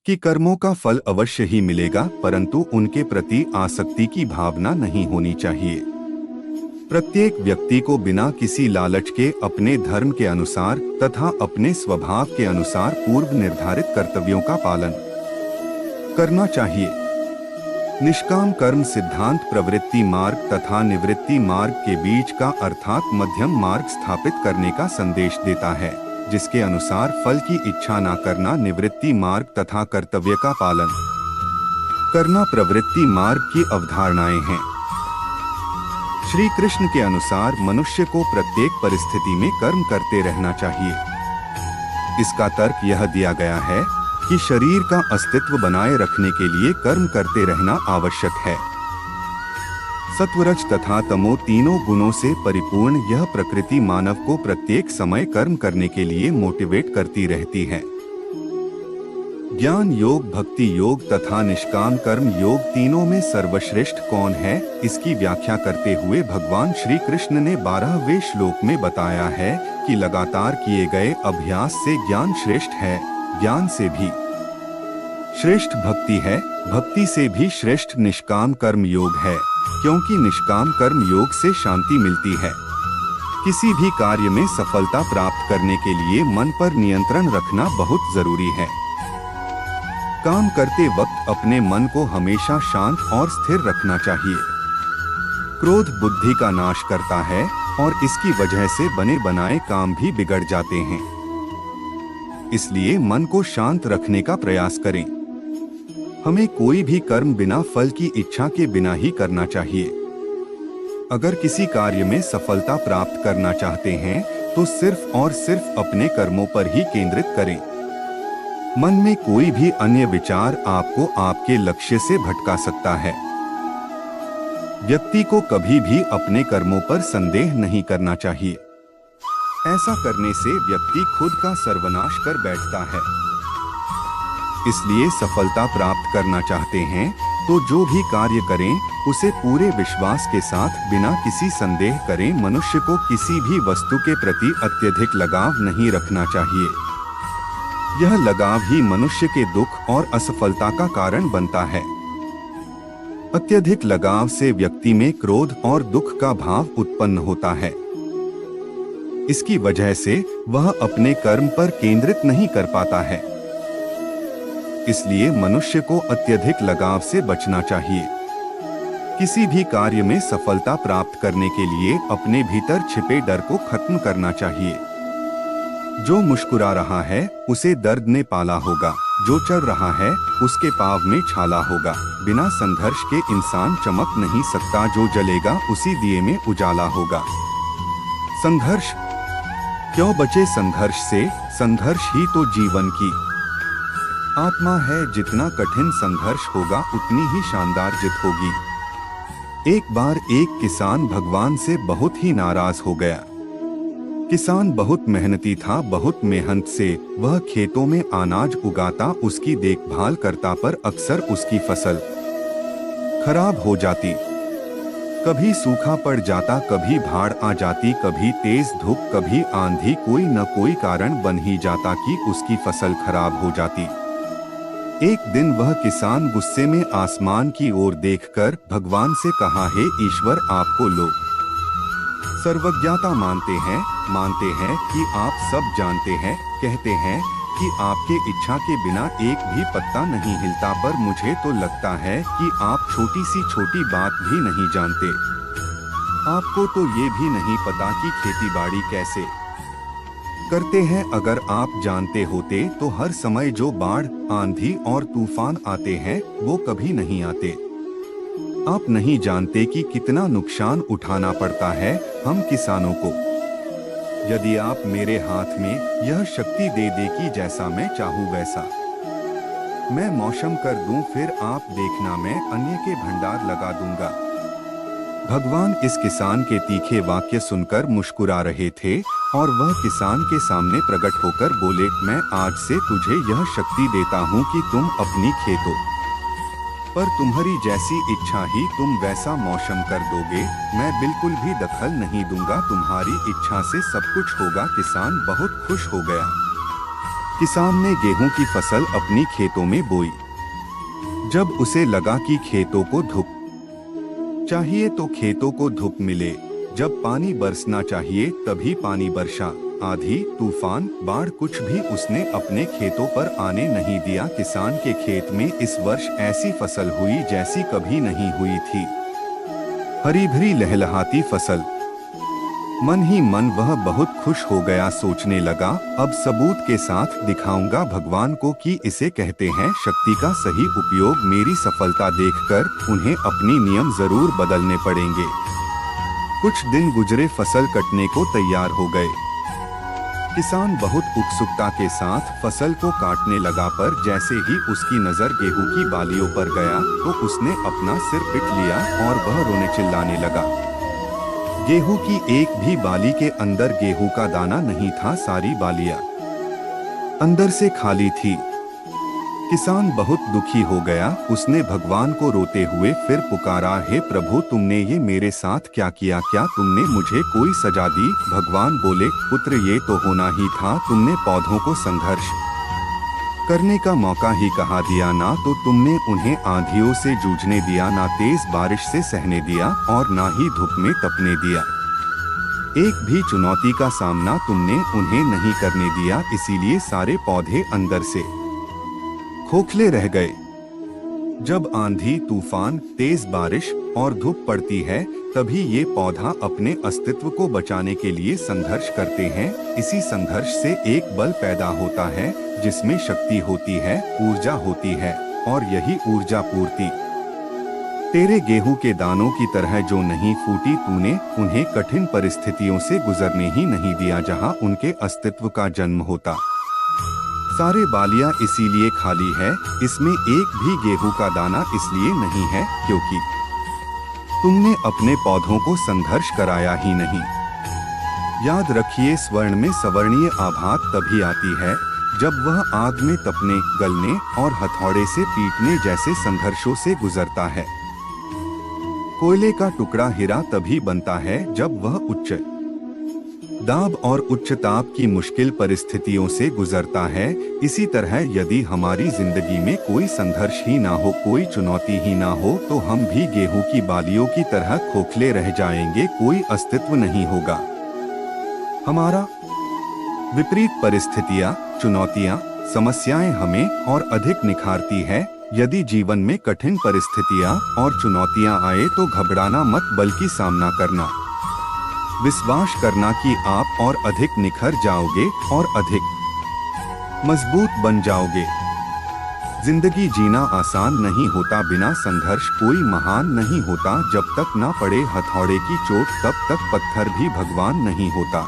कि कर्मों का फल अवश्य ही मिलेगा, परंतु उनके प्रति आसक्ति की भावना नहीं होनी चाहिए। प्रत्येक व्यक्ति को बिना किसी लालच के अपने धर्म के अनुसार तथा अपने स्वभाव के अनुसार पूर्व निर्धारित कर्तव्यों का पालन करना चाहिए। निष्काम कर्म सिद्धांत प्रवृत्ति मार्ग तथा निवृत्ति मार्ग के बीच का अर्थात मध्यम मार्ग स्थापित करने का संदेश देता है, जिसके अनुसार फल की इच्छा न करना निवृत्ति मार्ग तथा कर्तव्य का पालन करना प्रवृत्ति मार्ग की अवधारणाएं हैं। श्री कृष्ण के अनुसार मनुष्य को प्रत्येक परिस्थिति में कर्म करते रहना चाहिए। इसका तर्क यह दिया गया है कि शरीर का अस्तित्व बनाए रखने के लिए कर्म करते रहना आवश्यक है। सत्वरज तथा तमो तीनों गुणों से परिपूर्ण यह प्रकृति मानव को प्रत्येक समय कर्म करने के लिए मोटिवेट करती रहती है। ज्ञान योग, भक्ति योग तथा निष्काम कर्म योग तीनों में सर्वश्रेष्ठ कौन है, इसकी व्याख्या करते हुए भगवान श्री कृष्ण ने 12वें श्लोक में बताया है कि लगातार किए गए अभ्यास से ज्ञान श्रेष्ठ है, ज्ञान से भी श्रेष्ठ भक्ति है, भक्ति से भी श्रेष्ठ निष्काम कर्म योग है, क्योंकि निष्काम कर्म योग से शांति मिलती है। किसी भी कार्य में सफलता प्राप्त करने के लिए मन पर नियंत्रण रखना बहुत जरूरी है। काम करते वक्त अपने मन को हमेशा शांत और स्थिर रखना चाहिए। क्रोध बुद्धि का नाश करता है और इसकी वजह से बने बनाए काम भी बिगड़ जाते हैं। इसलिए मन को शांत रखने का प्रयास करें। हमें कोई भी कर्म बिना फल की इच्छा के बिना ही करना चाहिए। अगर किसी कार्य में सफलता प्राप्त करना चाहते हैं तो सिर्फ और सिर्फ अपने कर्मों पर ही केंद्रित करें। मन में कोई भी अन्य विचार आपको आपके लक्ष्य से भटका सकता है। व्यक्ति को कभी भी अपने कर्मों पर संदेह नहीं करना चाहिए। ऐसा करने से व्यक्ति खुद का सर्वनाश कर बैठता है। इसलिए सफलता प्राप्त करना चाहते हैं तो जो भी कार्य करें उसे पूरे विश्वास के साथ बिना किसी संदेह करें। मनुष्य को किसी भी वस्तु के प्रति अत्यधिक लगाव नहीं रखना चाहिए। यह लगाव ही मनुष्य के दुख और असफलता का कारण बनता है। अत्यधिक लगाव से व्यक्ति में क्रोध और दुख का भाव उत्पन्न होता है। इसकी वजह से वह अपने कर्म पर केंद्रित नहीं कर पाता है। इसलिए मनुष्य को अत्यधिक लगाव से बचना चाहिए। किसी भी कार्य में सफलता प्राप्त करने के लिए अपने भीतर छिपे डर को खत्म करना चाहिए। जो मुस्कुरा रहा है उसे दर्द ने पाला होगा, जो चल रहा है उसके पाँव में छाला होगा। बिना संघर्ष के इंसान चमक नहीं सकता, जो जलेगा उसी दिए में उजाला होगा। संघर्ष क्यों बचे संघर्ष से, संघर्ष ही तो जीवन की आत्मा है। जितना कठिन संघर्ष होगा उतनी ही शानदार जीत होगी। एक बार एक किसान भगवान से बहुत ही नाराज हो गया। किसान बहुत मेहनती था, बहुत मेहनत से वह खेतों में अनाज उगाता, उसकी देखभाल करता, पर अक्सर उसकी फसल खराब हो जाती। कभी सूखा पड़ जाता, कभी बाढ़ आ जाती, कभी तेज धूप, कभी आंधी, कोई न कोई कारण बन ही जाता कि उसकी फसल खराब हो जाती। एक दिन वह किसान गुस्से में आसमान की ओर देखकर भगवान से कहा, हे ईश्वर, आपको लोग सर्वज्ञता मानते हैं कि आप सब जानते हैं, कहते हैं कि आपके इच्छा के बिना एक भी पत्ता नहीं हिलता, पर मुझे तो लगता है कि आप छोटी सी छोटी बात भी नहीं जानते। आपको तो ये भी नहीं पता कि खेतीबाड़ी कैसे करते हैं। अगर आप जानते होते तो हर समय जो बाढ़, आंधी और तूफान आते हैं वो कभी नहीं आते। आप नहीं जानते कि कितना नुकसान उठाना पड़ता है हम किसानों को। यदि आप मेरे हाथ में यह शक्ति दे दे कि जैसा मैं चाहूँ वैसा मैं मौसम कर दूं, फिर आप देखना मैं अन्य के भंडार लगा दूंगा। भगवान इस किसान के तीखे वाक्य सुनकर मुस्कुरा रहे थे और वह किसान के सामने प्रकट होकर बोले, मैं आज से तुझे यह शक्ति देता हूँ कि तुम अपनी खेतों पर तुम्हारी जैसी इच्छा ही तुम वैसा मौसम कर दोगे। मैं बिल्कुल भी दखल नहीं दूंगा, तुम्हारी इच्छा से सब कुछ होगा। किसान बहुत खुश हो गया। किसान ने गेहूं की फसल अपनी खेतों में बोई। जब उसे लगा कि खेतों को धूप चाहिए तो खेतों को धूप मिले, जब पानी बरसना चाहिए तभी पानी बरसा। आंधी, तूफान, बाढ़ कुछ भी उसने अपने खेतों पर आने नहीं दिया। किसान के खेत में इस वर्ष ऐसी फसल हुई जैसी कभी नहीं हुई थी। हरी भरी लहलहाती फसल। मन ही मन वह बहुत खुश हो गया। सोचने लगा, अब सबूत के साथ दिखाऊंगा भगवान को कि इसे कहते हैं शक्ति का सही उपयोग। मेरी सफलता देखकर उन्हें अपनी नियम जरूर बदलने पड़ेंगे। कुछ दिन गुजरे, फसल कटने को तैयार हो गए। किसान बहुत उत्सुकता के साथ फसल को काटने लगा, पर जैसे ही उसकी नजर गेहूं की बालियों पर गया तो उसने अपना सिर पीट लिया और वह रोने चिल्लाने लगा। गेहूं की एक भी बाली के अंदर गेहूं का दाना नहीं था। सारी बालियां अंदर से खाली थी। किसान बहुत दुखी हो गया। उसने भगवान को रोते हुए फिर पुकारा, हे प्रभु, तुमने ये मेरे साथ क्या किया? क्या तुमने मुझे कोई सजा दी? भगवान बोले, पुत्र, ये तो होना ही था। तुमने पौधों को संघर्ष करने का मौका ही कहाँ दिया? ना तो तुमने उन्हें आंधियों से जूझने दिया, ना तेज बारिश से सहने दिया और ना ही धूप में तपने दिया। एक भी चुनौती का सामना तुमने उन्हें नहीं करने दिया। इसीलिए सारे पौधे अंदर से खोखले रह गए। जब आंधी, तूफान, तेज बारिश और धूप पड़ती है तभी ये पौधा अपने अस्तित्व को बचाने के लिए संघर्ष करते हैं। इसी संघर्ष से एक बल पैदा होता है जिसमें शक्ति होती है, ऊर्जा होती है, और यही ऊर्जा पूर्ति तेरे गेहूं के दानों की तरह जो नहीं फूटी। तूने उन्हें कठिन परिस्थितियों से गुजरने ही नहीं दिया जहां उनके अस्तित्व का जन्म होता। सारे बालियां इसीलिए खाली है, इसमें एक भी गेहूं का दाना इसलिए नहीं है क्योंकि तुमने अपने पौधों को संघर्ष कराया ही नहीं। याद रखिए, स्वर्ण में सवर्णीय आभा तभी आती है जब वह आग में तपने, गलने और हथौड़े से पीटने जैसे संघर्षों से गुजरता है। कोयले का टुकड़ा हीरा तभी बनता है जब वह उच्च दाब और उच्च ताप की मुश्किल परिस्थितियों से गुजरता है। इसी तरह यदि हमारी जिंदगी में कोई संघर्ष ही ना हो, कोई चुनौती ही ना हो, तो हम भी गेहूं की बालियों की तरह खोखले रह जाएंगे। कोई अस्तित्व नहीं होगा। हमारा विपरीत परिस्थितियां, चुनौतियां, समस्याएं हमें और अधिक निखारती है। यदि जीवन में कठिन परिस्थितियां और चुनौतियां आए तो घबराना मत, बल्कि सामना करना। विश्वास करना कि आप और अधिक निखर जाओगे और अधिक मजबूत बन जाओगे। जिंदगी जीना आसान नहीं होता, बिना संघर्ष कोई महान नहीं होता। जब तक ना पड़े हथौड़े की चोट तब तक पत्थर भी भगवान नहीं होता।